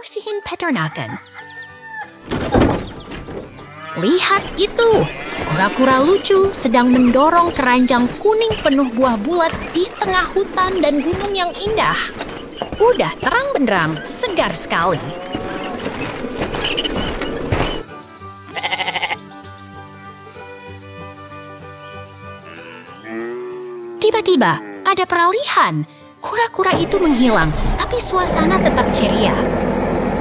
bersihin peternakan. Lihat itu! Kura-kura lucu sedang mendorong keranjang kuning penuh buah bulat di tengah hutan dan gunung yang indah. Udah terang benderang, segar sekali. Tiba-tiba, ada peralihan. Kura-kura itu menghilang, tapi suasana tetap ceria.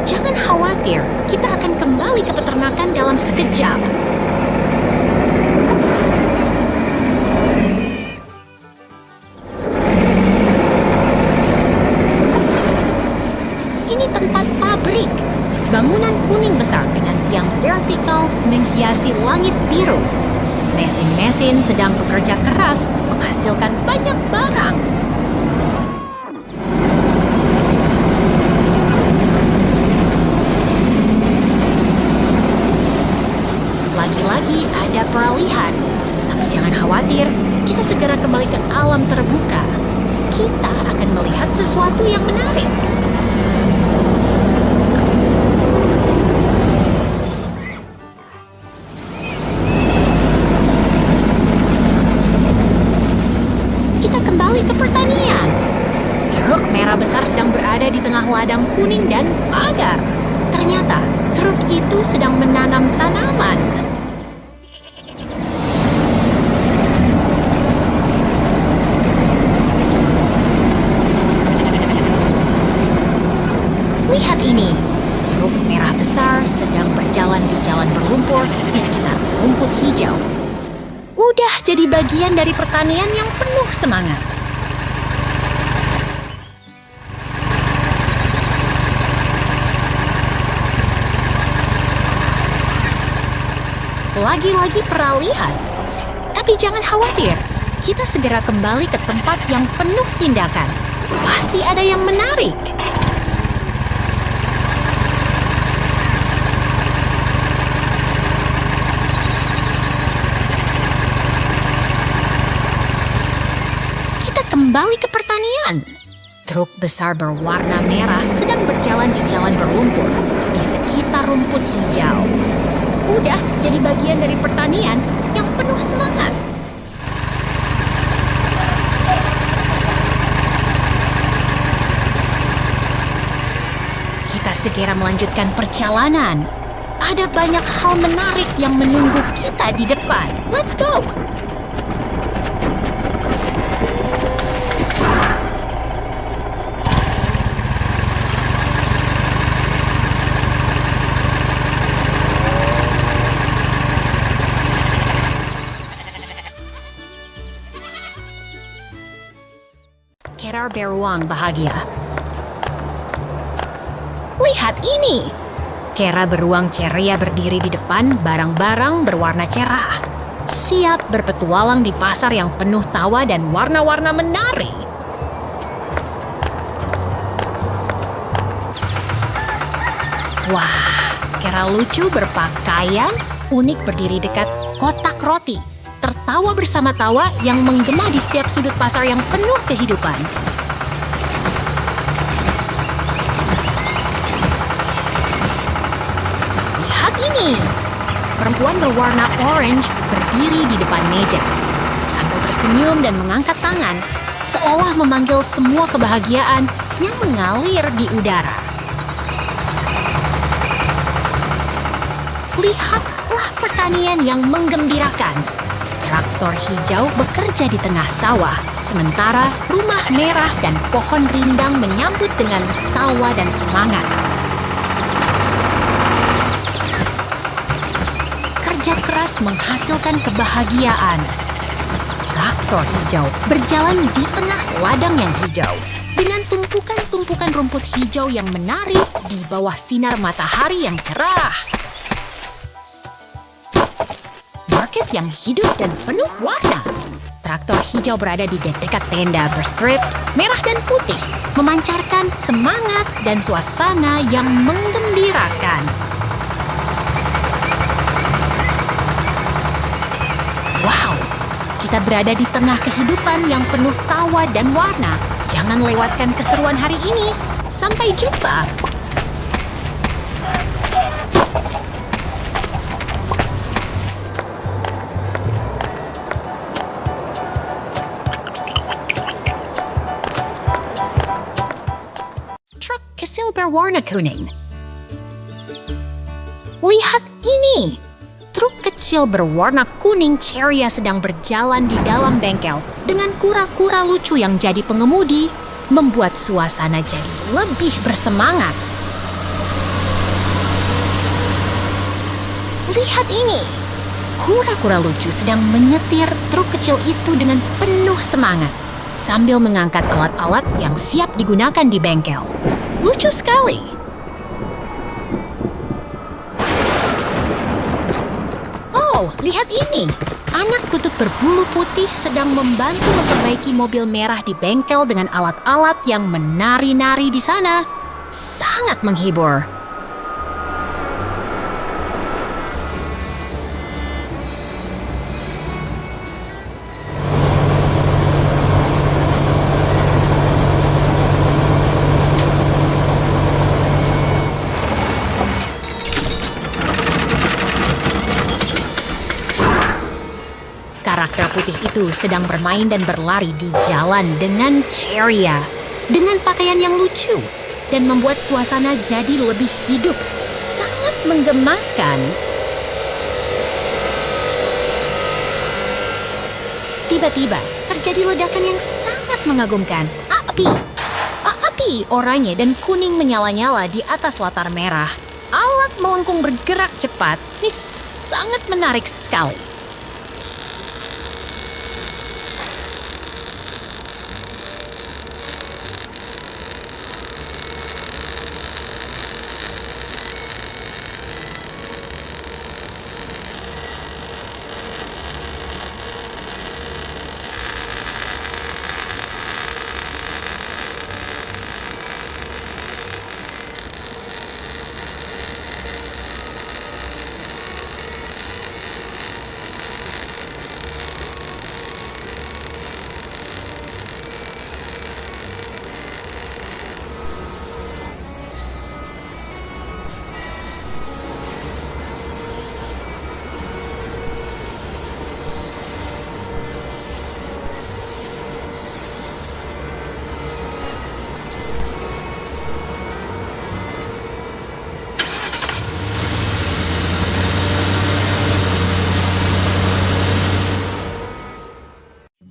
Jangan khawatir, kita akan kembali ke peternakan dalam sekejap. Ini tempat pabrik. Bangunan kuning besar dengan tiang vertikal menghiasi langit biru. Mesin-mesin sedang bekerja keras menghasilkan banyak barang. Lagi-lagi ada peralihan. Tapi jangan khawatir, kita segera kembali ke alam terbuka. Kita akan melihat sesuatu yang menarik. Kita kembali ke pertanian. Truk merah besar sedang berada di tengah ladang kuning dan pagar. Ternyata truk itu sedang menanam tanaman. Lihat ini, truk merah besar sedang berjalan di jalan berlumpur di sekitar rumput hijau. Udah jadi bagian dari pertanian yang penuh semangat. Lagi-lagi peralihan. Tapi jangan khawatir, kita segera kembali ke tempat yang penuh tindakan. Pasti ada yang menarik. Kembali ke pertanian. Truk besar berwarna merah sedang berjalan di jalan berlumpur di sekitar rumput hijau. Udah jadi bagian dari pertanian yang penuh semangat. Kita segera melanjutkan perjalanan. Ada banyak hal menarik yang menunggu kita di depan. Let's go! Kera beruang bahagia. Lihat ini! Kera beruang ceria berdiri di depan barang-barang berwarna cerah. Siap berpetualang di pasar yang penuh tawa dan warna-warna menari. Wah, Kera lucu berpakaian unik berdiri dekat kotak roti. Tertawa bersama tawa yang menggema di setiap sudut pasar yang penuh kehidupan. Lihat ini! Perempuan berwarna orange berdiri di depan meja, sambil tersenyum dan mengangkat tangan, seolah memanggil semua kebahagiaan yang mengalir di udara. Lihatlah pertanian yang menggembirakan. Traktor hijau bekerja di tengah sawah, sementara rumah merah dan pohon rindang menyambut dengan tawa dan semangat. Kerja keras menghasilkan kebahagiaan. Traktor hijau berjalan di tengah ladang yang hijau, dengan tumpukan-tumpukan rumput hijau yang menari di bawah sinar matahari yang cerah. Market yang hidup dan penuh warna. Traktor hijau berada di dekat tenda berstrips merah dan putih, memancarkan semangat dan suasana yang menggembirakan. Wow, kita berada di tengah kehidupan yang penuh tawa dan warna. Jangan lewatkan keseruan hari ini. Sampai jumpa. berwarna kuning. Lihat ini! Truk kecil berwarna kuning ceria sedang berjalan di dalam bengkel dengan kura-kura lucu yang jadi pengemudi, membuat suasana jadi lebih bersemangat. Lihat ini! Kura-kura lucu sedang menyetir truk kecil itu dengan penuh semangat sambil mengangkat alat-alat yang siap digunakan di bengkel. Lucu sekali! Oh, lihat ini! Anak kutub berbulu putih sedang membantu memperbaiki mobil merah di bengkel dengan alat-alat yang menari-nari di sana. Sangat menghibur. Karakter putih itu sedang bermain dan berlari di jalan dengan ceria, dengan pakaian yang lucu, dan membuat suasana jadi lebih hidup. Sangat menggemaskan. Tiba-tiba terjadi ledakan yang sangat mengagumkan. Api! Api oranye dan kuning menyala-nyala di atas latar merah. Alat melengkung bergerak cepat. Ini sangat menarik sekali.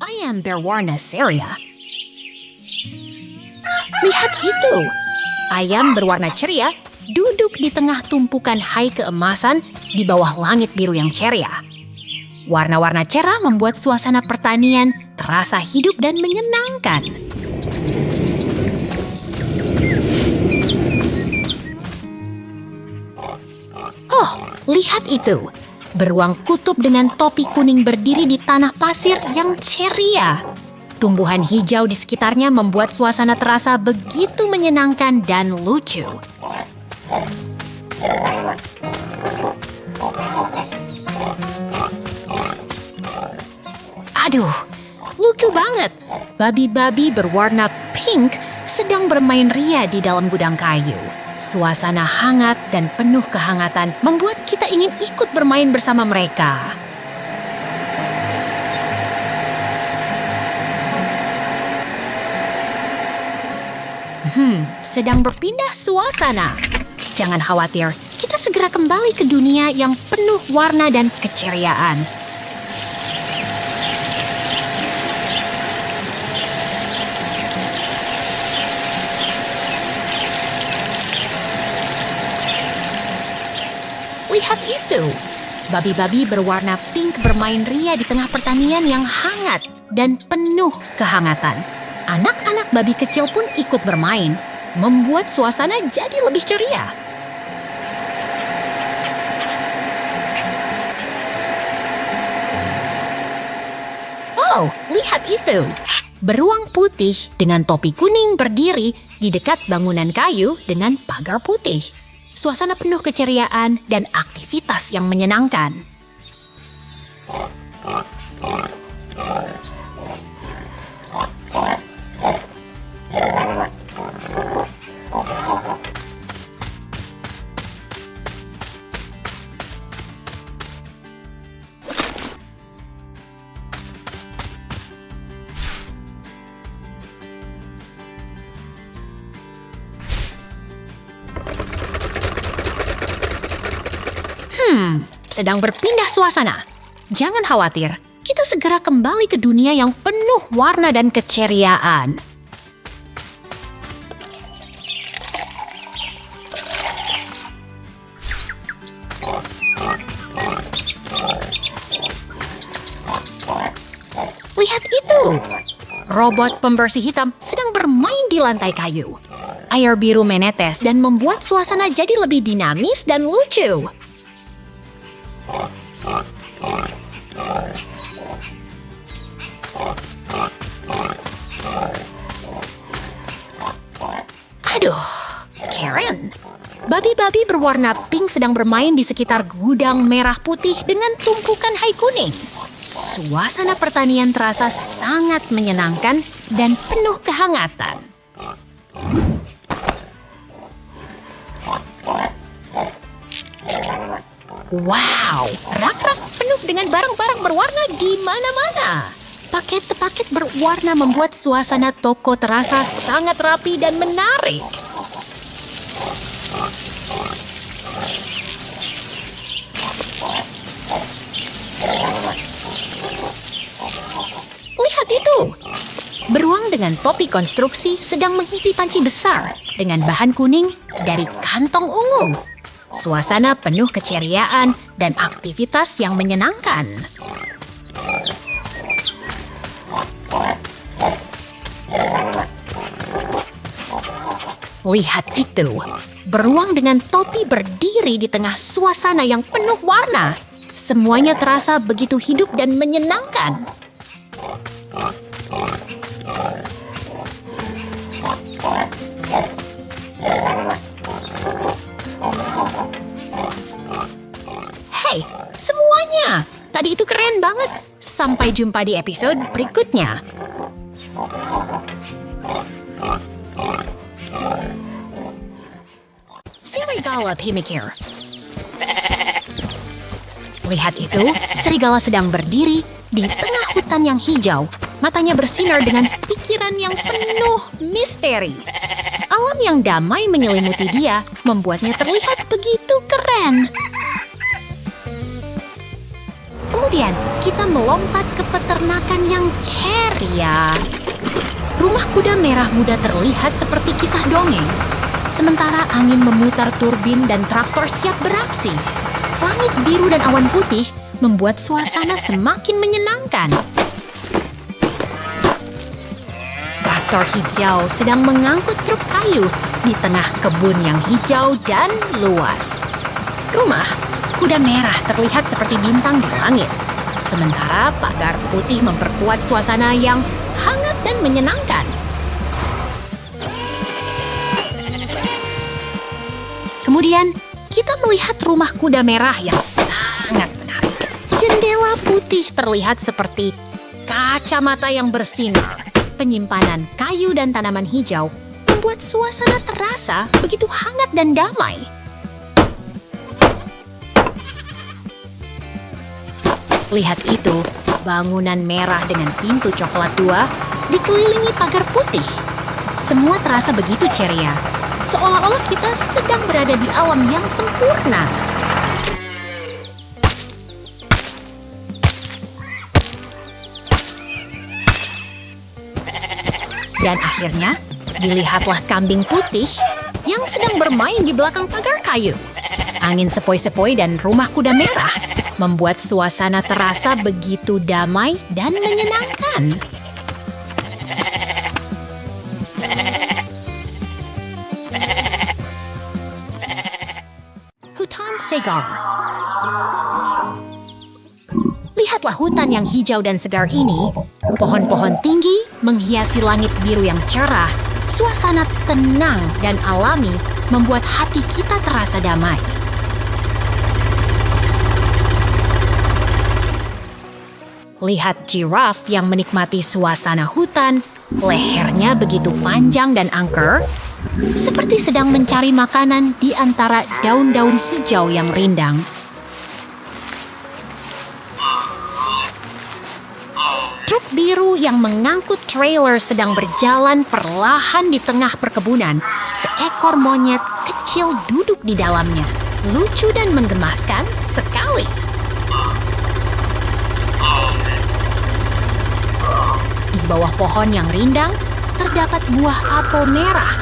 Ayam berwarna ceria. Lihat itu! Ayam berwarna ceria duduk di tengah tumpukan hai keemasan di bawah langit biru yang ceria. Warna-warna cerah membuat suasana pertanian terasa hidup dan menyenangkan. Oh, lihat itu! Beruang kutub dengan topi kuning berdiri di tanah pasir yang ceria. Tumbuhan hijau di sekitarnya membuat suasana terasa begitu menyenangkan dan lucu. Aduh, lucu banget! Babi-babi berwarna pink sedang bermain ria di dalam gudang kayu. Suasana hangat dan penuh kehangatan membuat kita ingin ikut bermain bersama mereka. Sedang berpindah suasana. Jangan khawatir, kita segera kembali ke dunia yang penuh warna dan keceriaan. Lihat itu! Babi-babi berwarna pink bermain ria di tengah pertanian yang hangat dan penuh kehangatan. Anak-anak babi kecil pun ikut bermain, membuat suasana jadi lebih ceria. Oh, lihat itu! Beruang putih dengan topi kuning berdiri di dekat bangunan kayu dengan pagar putih. Suasana penuh keceriaan dan aktivitas yang menyenangkan. Sedang berpindah suasana. Jangan khawatir, kita segera kembali ke dunia yang penuh warna dan keceriaan. Lihat itu! Robot pembersih hitam sedang bermain di lantai kayu. Air biru menetes dan membuat suasana jadi lebih dinamis dan lucu. Aduh, Karen. Babi-babi berwarna pink sedang bermain di sekitar gudang merah putih dengan tumpukan hai kuning. Suasana pertanian terasa sangat menyenangkan dan penuh kehangatan. Wow, rak-rak penuh dengan barang-barang berwarna di mana-mana. Paket-paket berwarna membuat suasana toko terasa sangat rapi dan menarik. Lihat itu! Beruang dengan topi konstruksi sedang mengisi panci besar dengan bahan kuning dari kantong ungu. Suasana penuh keceriaan dan aktivitas yang menyenangkan. Lihat itu! Beruang dengan topi berdiri di tengah suasana yang penuh warna. Semuanya terasa begitu hidup dan menyenangkan. Hey, semuanya! Tadi itu keren banget. Sampai jumpa di episode berikutnya. Serigala pemikir. Lihat itu, serigala sedang berdiri di tengah hutan yang hijau. Matanya bersinar dengan pikiran yang penuh misteri. Alam yang damai menyelimuti dia, membuatnya terlihat begitu keren. Kemudian, kita melompat ke peternakan yang ceria. Rumah kuda merah muda terlihat seperti kisah dongeng. Sementara angin memutar turbin dan traktor siap beraksi. Langit biru dan awan putih membuat suasana semakin menyenangkan. Traktor hijau sedang mengangkut truk kayu di tengah kebun yang hijau dan luas. Rumah kuda merah terlihat seperti bintang di langit. Sementara pagar putih memperkuat suasana yang hangat dan menyenangkan. Kemudian, kita melihat rumah kuda merah yang sangat menarik. Jendela putih terlihat seperti kacamata yang bersinar. Penyimpanan kayu dan tanaman hijau membuat suasana terasa begitu hangat dan damai. Lihat itu, bangunan merah dengan pintu coklat 2 dikelilingi pagar putih. Semua terasa begitu ceria, seolah-olah kita sedang berada di alam yang sempurna. Dan akhirnya, dilihatlah kambing putih yang sedang bermain di belakang pagar kayu. Angin sepoi-sepoi dan rumah kuda merah membuat suasana terasa begitu damai dan menyenangkan. Hutan segar. Lihatlah hutan yang hijau dan segar ini. Pohon-pohon tinggi menghiasi langit biru yang cerah. Suasana tenang dan alami membuat hati kita terasa damai. Lihat giraf yang menikmati suasana hutan. Lehernya begitu panjang dan angker, seperti sedang mencari makanan di antara daun-daun hijau yang rindang. Truk biru yang mengangkut trailer sedang berjalan perlahan di tengah perkebunan. Seekor monyet kecil duduk di dalamnya. Lucu dan menggemaskan sekali. Di bawah pohon yang rindang, terdapat buah apel merah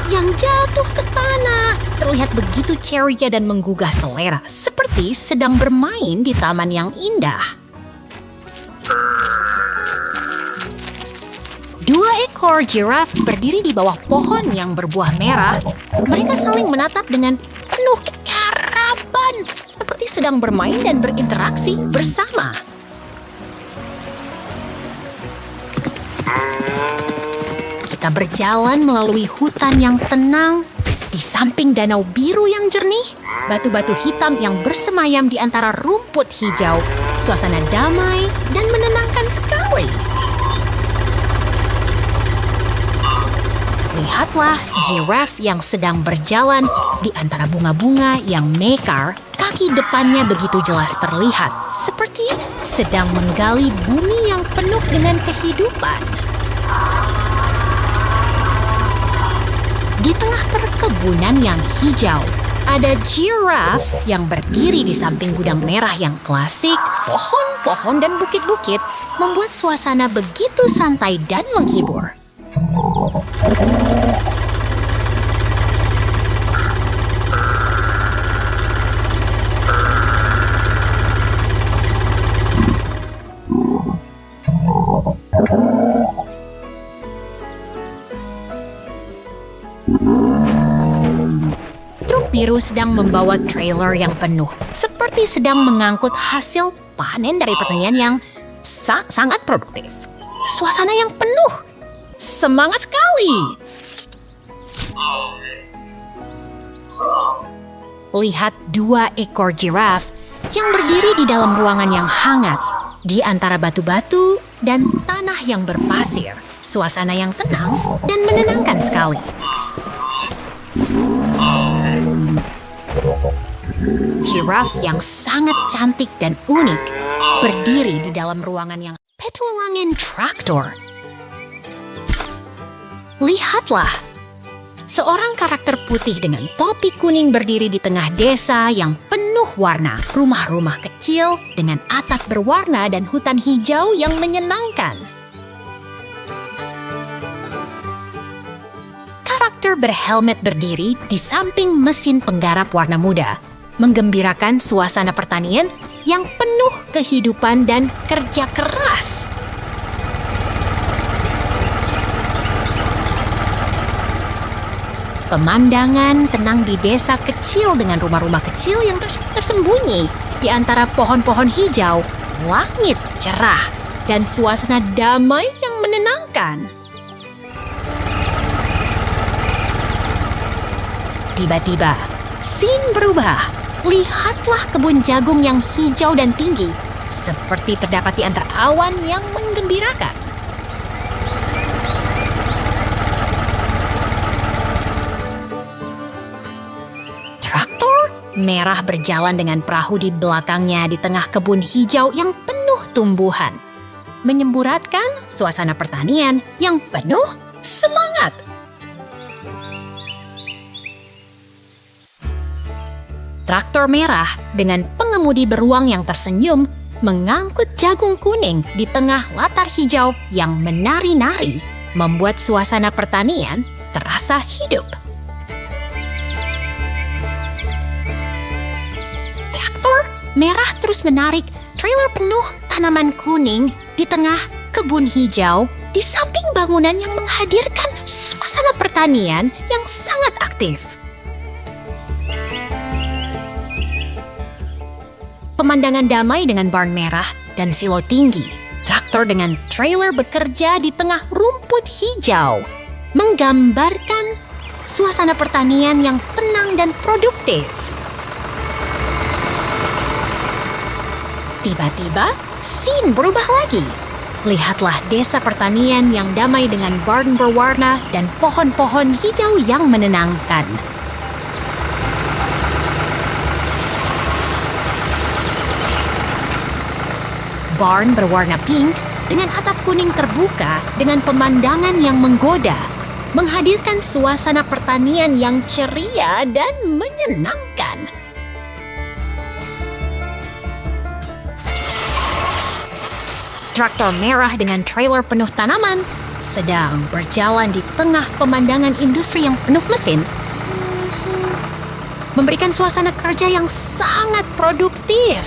yang jatuh ke tanah. Terlihat begitu ceria dan menggugah selera, seperti sedang bermain di taman yang indah. 2 ekor giraffe berdiri di bawah pohon yang berbuah merah. Mereka saling menatap dengan penuh keharapan, seperti sedang bermain dan berinteraksi bersama. Kita berjalan melalui hutan yang tenang. Di samping danau biru yang jernih, batu-batu hitam yang bersemayam di antara rumput hijau. Suasana damai dan menenangkan sekali. Lihatlah giraffe yang sedang berjalan di antara bunga-bunga yang mekar. Kaki depannya begitu jelas terlihat, seperti sedang menggali bumi yang penuh dengan kehidupan. Di tengah perkebunan yang hijau, ada giraffe yang berdiri di samping gudang merah yang klasik. Pohon-pohon dan bukit-bukit membuat suasana begitu santai dan menghibur. Truk biru sedang membawa trailer yang penuh, seperti sedang mengangkut hasil panen dari pertanian yang sangat produktif. Suasana yang penuh semangat sekali. Lihat 2 ekor giraffe yang berdiri di dalam ruangan yang hangat, di antara batu-batu dan tanah yang berpasir. Suasana yang tenang dan menenangkan sekali. Giraffe yang sangat cantik dan unik berdiri di dalam ruangan yang petualangan traktor. Lihatlah, seorang karakter putih dengan topi kuning berdiri di tengah desa yang penuh warna. Rumah-rumah kecil dengan atap berwarna dan hutan hijau yang menyenangkan. Karakter berhelmet berdiri di samping mesin penggarap warna muda, menggembirakan suasana pertanian yang penuh kehidupan dan kerja keras. Pemandangan tenang di desa kecil dengan rumah-rumah kecil yang tersembunyi di antara pohon-pohon hijau, langit cerah, dan suasana damai yang menenangkan. Tiba-tiba, scene berubah. Lihatlah kebun jagung yang hijau dan tinggi, seperti terdapat di antara awan yang menggembirakan. Traktor merah berjalan dengan perahu di belakangnya di tengah kebun hijau yang penuh tumbuhan, menyemburatkan suasana pertanian yang penuh semangat. Traktor merah dengan pengemudi beruang yang tersenyum mengangkut jagung kuning di tengah latar hijau yang menari-nari, membuat suasana pertanian terasa hidup. Traktor merah terus menarik trailer penuh tanaman kuning di tengah kebun hijau di samping bangunan yang menghadirkan suasana pertanian yang sangat aktif. Pemandangan damai dengan barn merah dan silo tinggi. Traktor dengan trailer bekerja di tengah rumput hijau, menggambarkan suasana pertanian yang tenang dan produktif. Tiba-tiba, scene berubah lagi. Lihatlah desa pertanian yang damai dengan barn berwarna dan pohon-pohon hijau yang menenangkan. Barn berwarna pink dengan atap kuning terbuka dengan pemandangan yang menggoda, menghadirkan suasana pertanian yang ceria dan menyenangkan. traktor merah dengan trailer penuh tanaman sedang berjalan di tengah pemandangan industri yang penuh mesin, memberikan suasana kerja yang sangat produktif.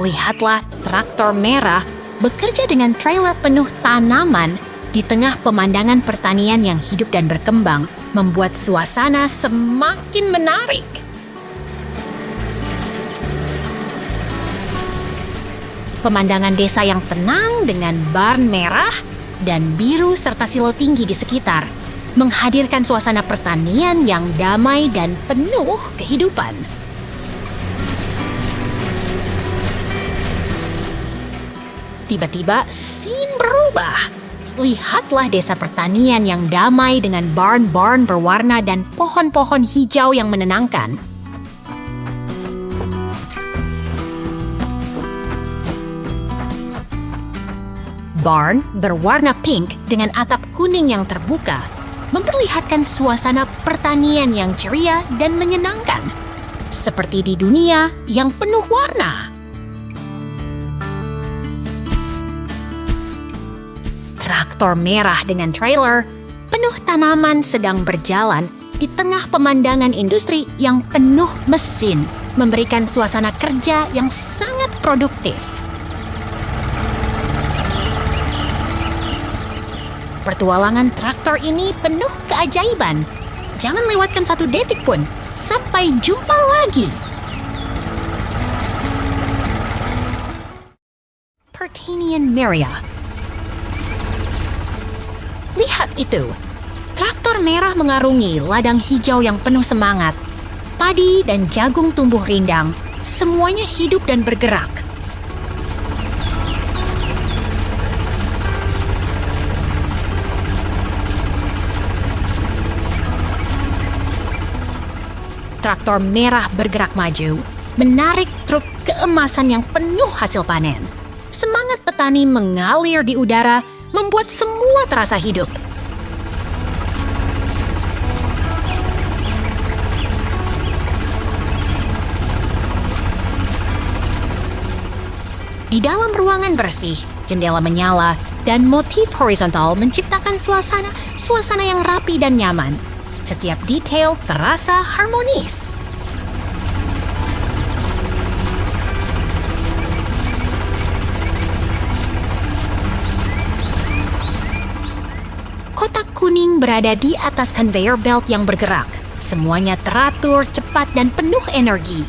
Lihatlah traktor merah bekerja dengan trailer penuh tanaman di tengah pemandangan pertanian yang hidup dan berkembang, membuat suasana semakin menarik. Pemandangan desa yang tenang dengan barn merah dan biru serta silo tinggi di sekitar menghadirkan suasana pertanian yang damai dan penuh kehidupan. Tiba-tiba, scene berubah. Lihatlah desa pertanian yang damai dengan barn-barn berwarna dan pohon-pohon hijau yang menenangkan. Barn berwarna pink dengan atap kuning yang terbuka memperlihatkan suasana pertanian yang ceria dan menyenangkan, seperti di dunia yang penuh warna. Traktor merah dengan trailer penuh tanaman sedang berjalan di tengah pemandangan industri yang penuh mesin, memberikan suasana kerja yang sangat produktif. Petualangan traktor ini penuh keajaiban. Jangan lewatkan 1 detik pun. Sampai jumpa lagi. Pertanian Meria. Lihat itu. Traktor merah mengarungi ladang hijau yang penuh semangat. Padi dan jagung tumbuh rindang. Semuanya hidup dan bergerak. Traktor merah bergerak maju, menarik truk keemasan yang penuh hasil panen. Semangat petani mengalir di udara, membuat semua terasa hidup. Di dalam ruangan bersih, jendela menyala, dan motif horizontal menciptakan suasana yang rapi dan nyaman. Setiap detail terasa harmonis. Kotak kuning berada di atas conveyor belt yang bergerak. Semuanya teratur, cepat, dan penuh energi.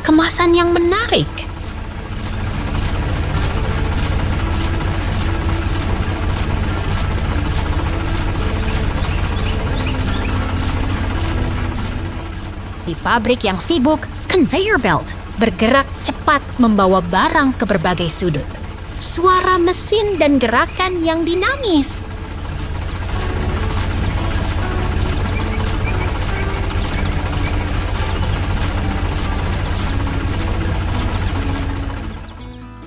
Kemasan yang menarik. Di pabrik yang sibuk, conveyor belt bergerak cepat membawa barang ke berbagai sudut. Suara mesin dan gerakan yang dinamis.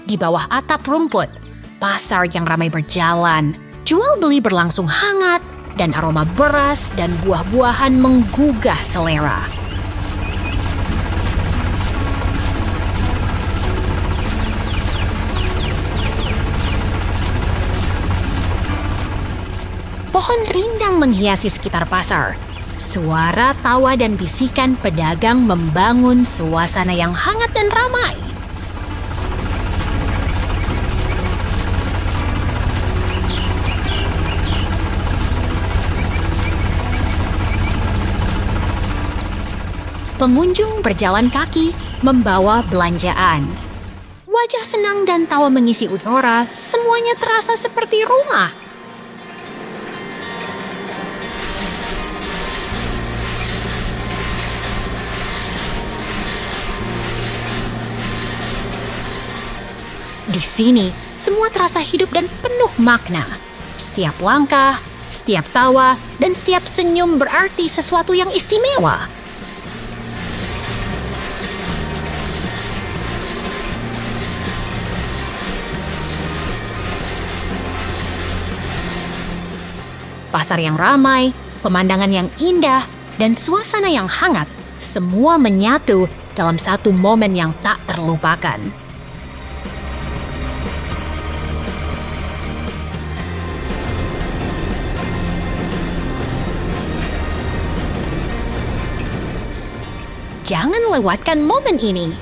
Di bawah atap rumput, pasar yang ramai berjalan. Jual beli berlangsung hangat dan aroma beras dan buah-buahan menggugah selera. Pohon rindang menghiasi sekitar pasar. Suara tawa dan bisikan pedagang membangun suasana yang hangat dan ramai. Pengunjung berjalan kaki, membawa belanjaan. Wajah senang dan tawa mengisi udara, semuanya terasa seperti rumah. Di sini, semua terasa hidup dan penuh makna. Setiap langkah, setiap tawa, dan setiap senyum berarti sesuatu yang istimewa. Pasar yang ramai, pemandangan yang indah, dan suasana yang hangat, semua menyatu dalam satu momen yang tak terlupakan. Jangan lewatkan momen ini.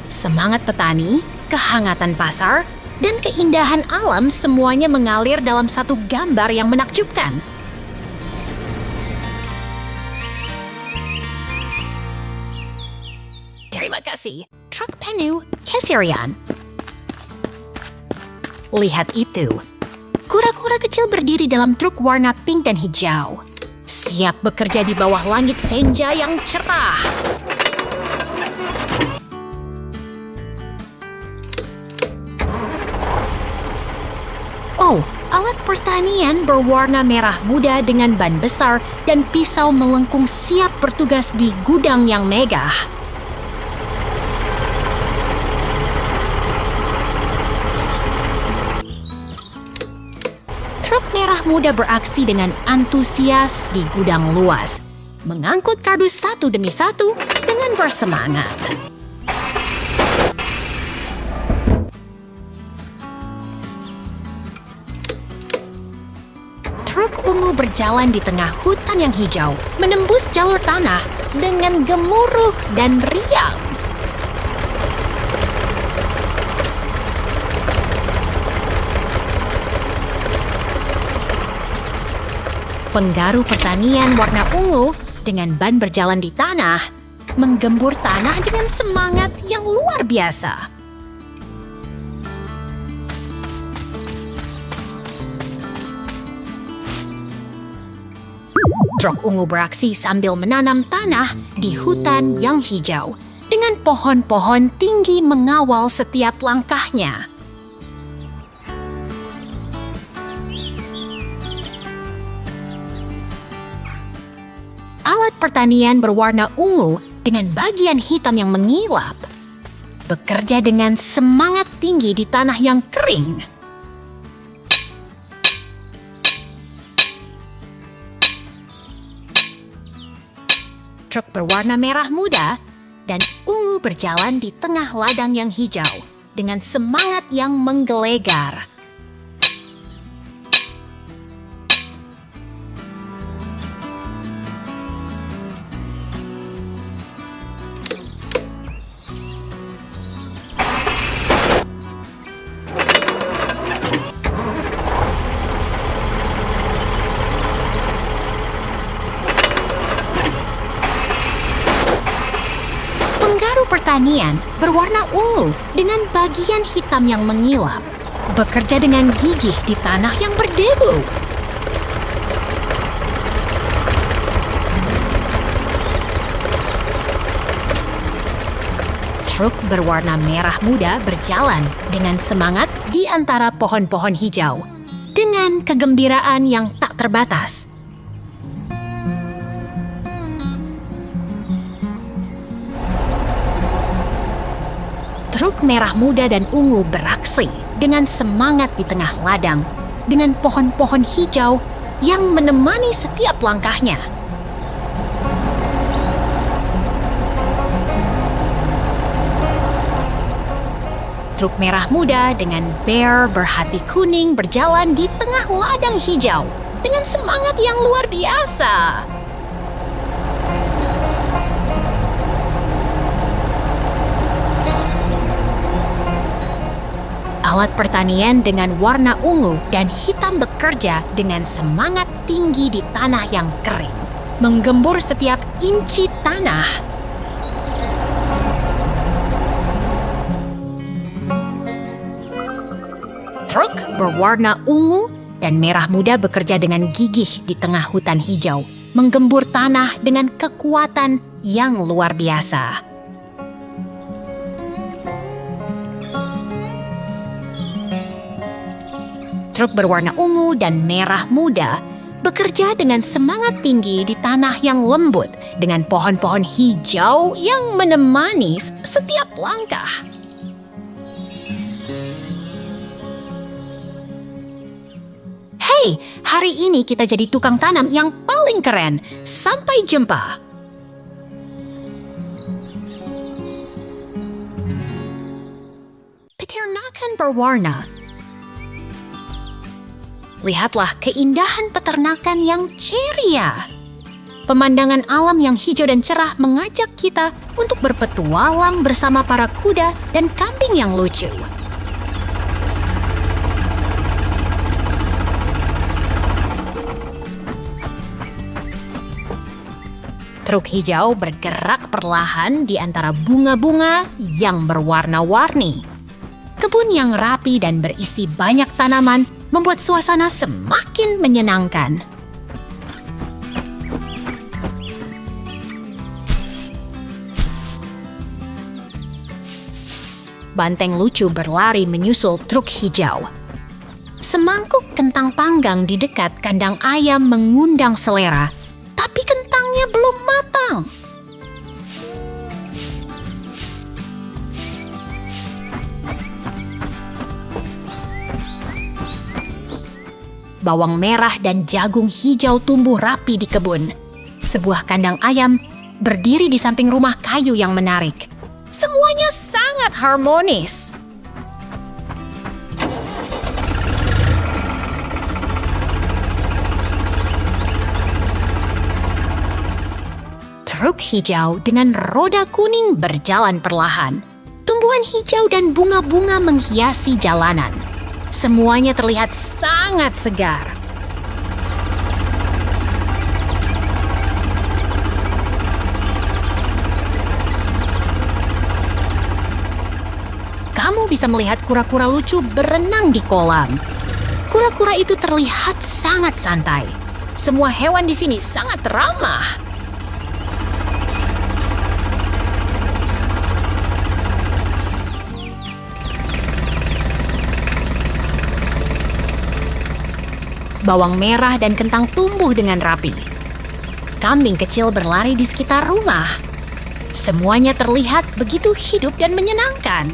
Semangat petani, kehangatan pasar, dan keindahan alam semuanya mengalir dalam satu gambar yang menakjubkan. Terima kasih, truk penuh Keserian. Lihat itu. Kura-kura kecil berdiri dalam truk warna pink dan hijau. Siap bekerja di bawah langit senja yang cerah. Oh, alat pertanian berwarna merah muda dengan ban besar dan pisau melengkung siap bertugas di gudang yang megah. Truk merah muda beraksi dengan antusias di gudang luas, mengangkut kardus satu demi satu dengan bersemangat. Truk ungu berjalan di tengah hutan yang hijau, menembus jalur tanah dengan gemuruh dan riang. Penggaru pertanian warna ungu dengan ban berjalan di tanah, menggembur tanah dengan semangat yang luar biasa. Truk ungu beraksi sambil menanam tanah di hutan yang hijau, dengan pohon-pohon tinggi mengawal setiap langkahnya. Alat pertanian berwarna ungu dengan bagian hitam yang mengilap, bekerja dengan semangat tinggi di tanah yang kering. Truk berwarna merah muda dan ungu berjalan di tengah ladang yang hijau dengan semangat yang menggelegar. Pertanian berwarna ungu dengan bagian hitam yang mengilap, bekerja dengan gigih di tanah yang berdebu. Truk berwarna merah muda berjalan dengan semangat di antara pohon-pohon hijau, dengan kegembiraan yang tak terbatas. Truk merah muda dan ungu beraksi dengan semangat di tengah ladang, dengan pohon-pohon hijau yang menemani setiap langkahnya. Truk merah muda dengan bear berhati kuning berjalan di tengah ladang hijau dengan semangat yang luar biasa. Alat pertanian dengan warna ungu dan hitam bekerja dengan semangat tinggi di tanah yang kering, menggembur setiap inci tanah. Truk berwarna ungu dan merah muda bekerja dengan gigih di tengah hutan hijau, menggembur tanah dengan kekuatan yang luar biasa. Truk berwarna ungu dan merah muda bekerja dengan semangat tinggi di tanah yang lembut dengan pohon-pohon hijau yang menemani setiap langkah. Hey, hari ini kita jadi tukang tanam yang paling keren. Sampai jumpa. bahkan berwarna. Lihatlah keindahan peternakan yang ceria. Pemandangan alam yang hijau dan cerah mengajak kita untuk berpetualang bersama para kuda dan kambing yang lucu. Truk hijau bergerak perlahan di antara bunga-bunga yang berwarna-warni. Kebun yang rapi dan berisi banyak tanaman membuat suasana semakin menyenangkan. Banteng lucu berlari menyusul truk hijau. Semangkuk kentang panggang di dekat kandang ayam mengundang selera, tapi kentangnya belum matang. Bawang merah dan jagung hijau tumbuh rapi di kebun. Sebuah kandang ayam berdiri di samping rumah kayu yang menarik. Semuanya sangat harmonis. Truk hijau dengan roda kuning berjalan perlahan. Tumbuhan hijau dan bunga-bunga menghiasi jalanan. Semuanya terlihat sangat segar. Kamu bisa melihat kura-kura lucu berenang di kolam. Kura-kura itu terlihat sangat santai. Semua hewan di sini sangat ramah. Bawang merah dan kentang tumbuh dengan rapi. Kambing kecil berlari di sekitar rumah. Semuanya terlihat begitu hidup dan menyenangkan.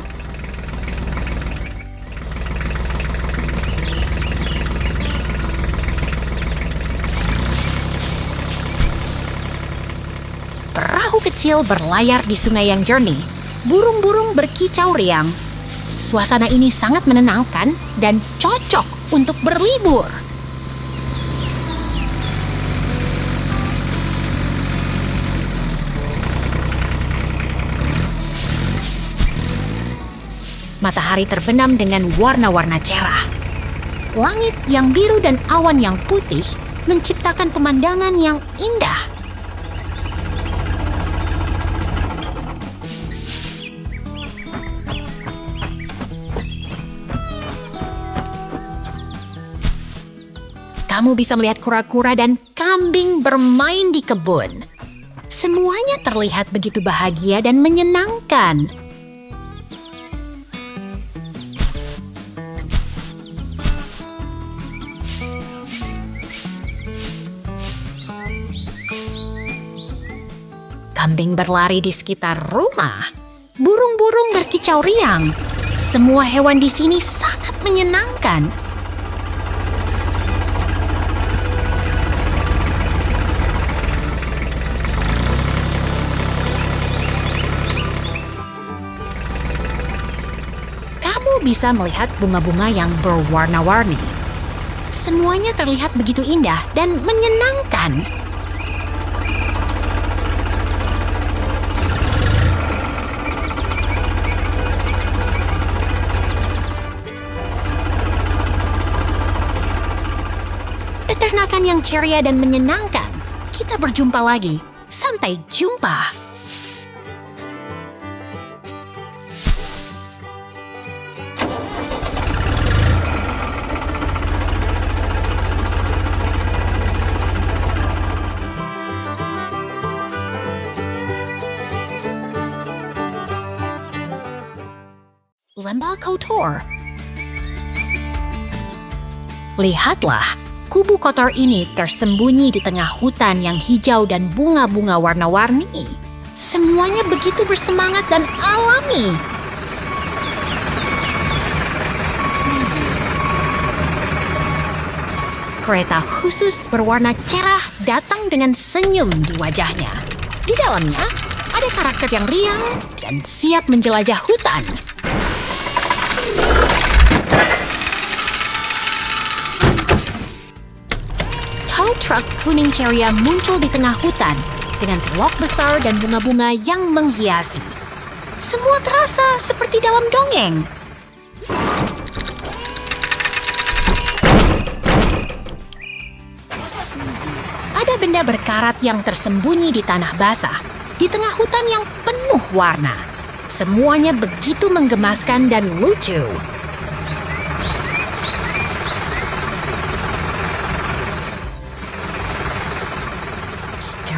Perahu kecil berlayar di sungai yang jernih. Burung-burung berkicau riang. Suasana ini sangat menenangkan dan cocok untuk berlibur. Matahari terbenam dengan warna-warna cerah. Langit yang biru dan awan yang putih menciptakan pemandangan yang indah. Kamu bisa melihat kura-kura dan kambing bermain di kebun. Semuanya terlihat begitu bahagia dan menyenangkan. Kambing berlari di sekitar rumah. Burung-burung berkicau riang. Semua hewan di sini sangat menyenangkan. Kamu bisa melihat bunga-bunga yang berwarna-warni. Semuanya terlihat begitu indah dan menyenangkan. Peternakan yang ceria dan menyenangkan. Kita berjumpa lagi. Sampai jumpa. Lembah kotor. Lihatlah, kubu kotor ini tersembunyi di tengah hutan yang hijau dan bunga-bunga warna-warni. Semuanya begitu bersemangat dan alami. Kereta khusus berwarna cerah datang dengan senyum di wajahnya. Di dalamnya ada karakter yang riang dan siap menjelajah hutan. truk kuning ceria muncul di tengah hutan dengan telok besar dan bunga-bunga yang menghiasi. Semua terasa seperti dalam dongeng. Ada benda berkarat yang tersembunyi di tanah basah, di tengah hutan yang penuh warna. Semuanya begitu menggemaskan dan lucu.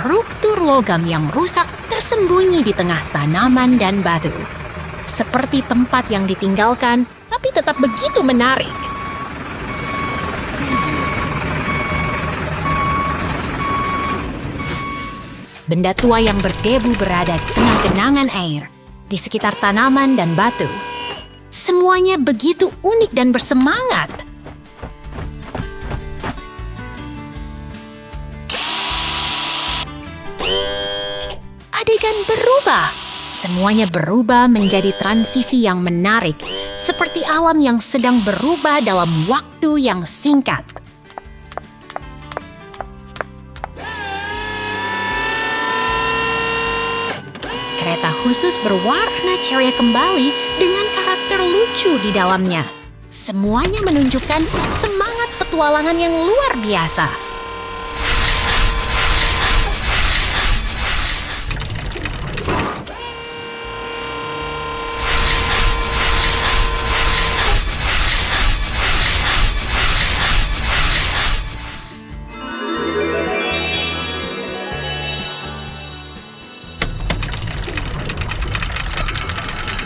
Struktur logam yang rusak tersembunyi di tengah tanaman dan batu. Seperti tempat yang ditinggalkan, tapi tetap begitu menarik. Benda tua yang berdebu berada di tengah genangan air, di sekitar tanaman dan batu. Semuanya begitu unik dan bersemangat. Adegan berubah. Semuanya berubah menjadi transisi yang menarik, seperti alam yang sedang berubah dalam waktu yang singkat. Kereta khusus berwarna ceria kembali dengan karakter lucu di dalamnya. Semuanya menunjukkan semangat petualangan yang luar biasa.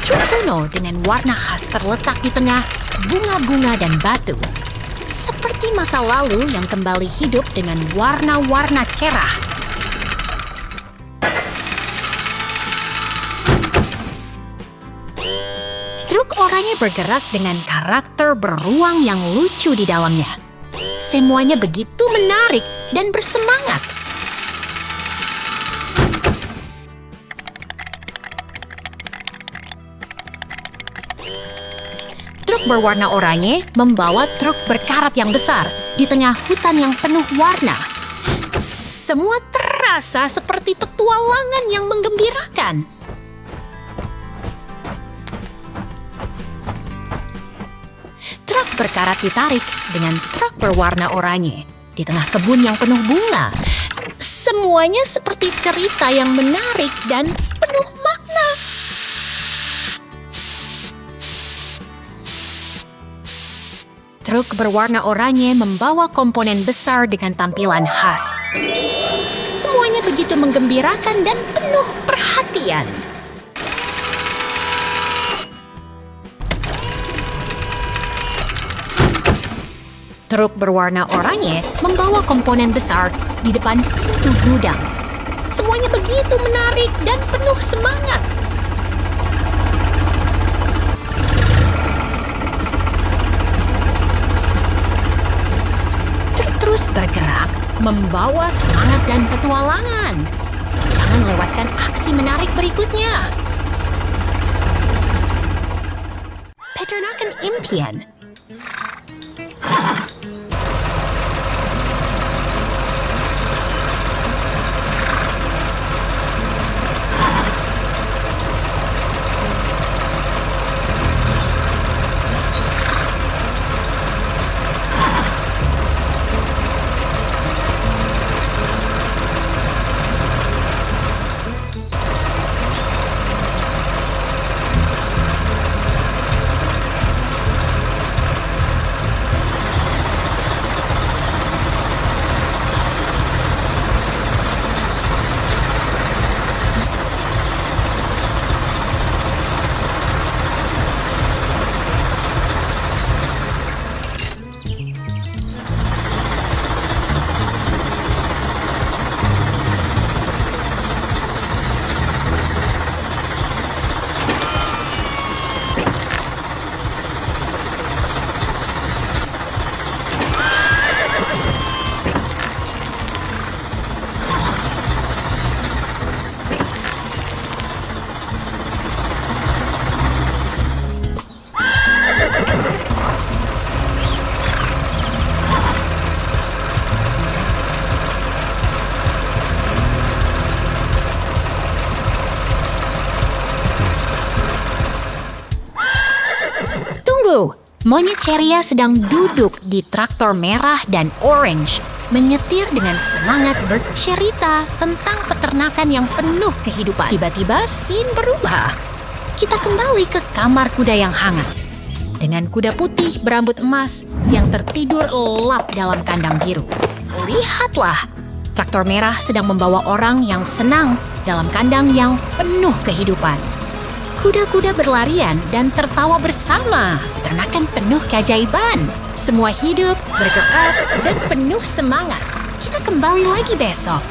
Truk kuno dengan warna khas terletak di tengah bunga-bunga dan batu. Seperti masa lalu yang kembali hidup dengan warna-warna cerah. Truk oranye bergerak dengan karakter beruang yang lucu di dalamnya. Semuanya begitu menarik dan bersemangat. Truk berwarna oranye membawa truk berkarat yang besar di tengah hutan yang penuh warna. Semua terasa seperti petualangan yang menggembirakan. Truk berkarat ditarik dengan truk berwarna oranye di tengah kebun yang penuh bunga. Semuanya seperti cerita yang menarik dan penuh makna. Truk berwarna oranye membawa komponen besar dengan tampilan khas. Semuanya begitu menggembirakan dan penuh perhatian. Truk berwarna oranye membawa komponen besar di depan pintu gudang. Semuanya begitu menarik dan penuh semangat. Terus bergerak, membawa semangat dan petualangan. Jangan lewatkan aksi menarik berikutnya. Peternakan impian. Monyet ceria sedang duduk di traktor merah dan orange, menyetir dengan semangat bercerita tentang peternakan yang penuh kehidupan. Tiba-tiba scene berubah. Kita kembali ke kamar kuda yang hangat. Dengan kuda putih berambut emas yang tertidur lelap dalam kandang biru. Lihatlah, traktor merah sedang membawa orang yang senang dalam kandang yang penuh kehidupan. Kuda-kuda berlarian dan tertawa bersama. Peternakan penuh keajaiban. Semua hidup, bergerak, dan penuh semangat. Kita kembali lagi besok.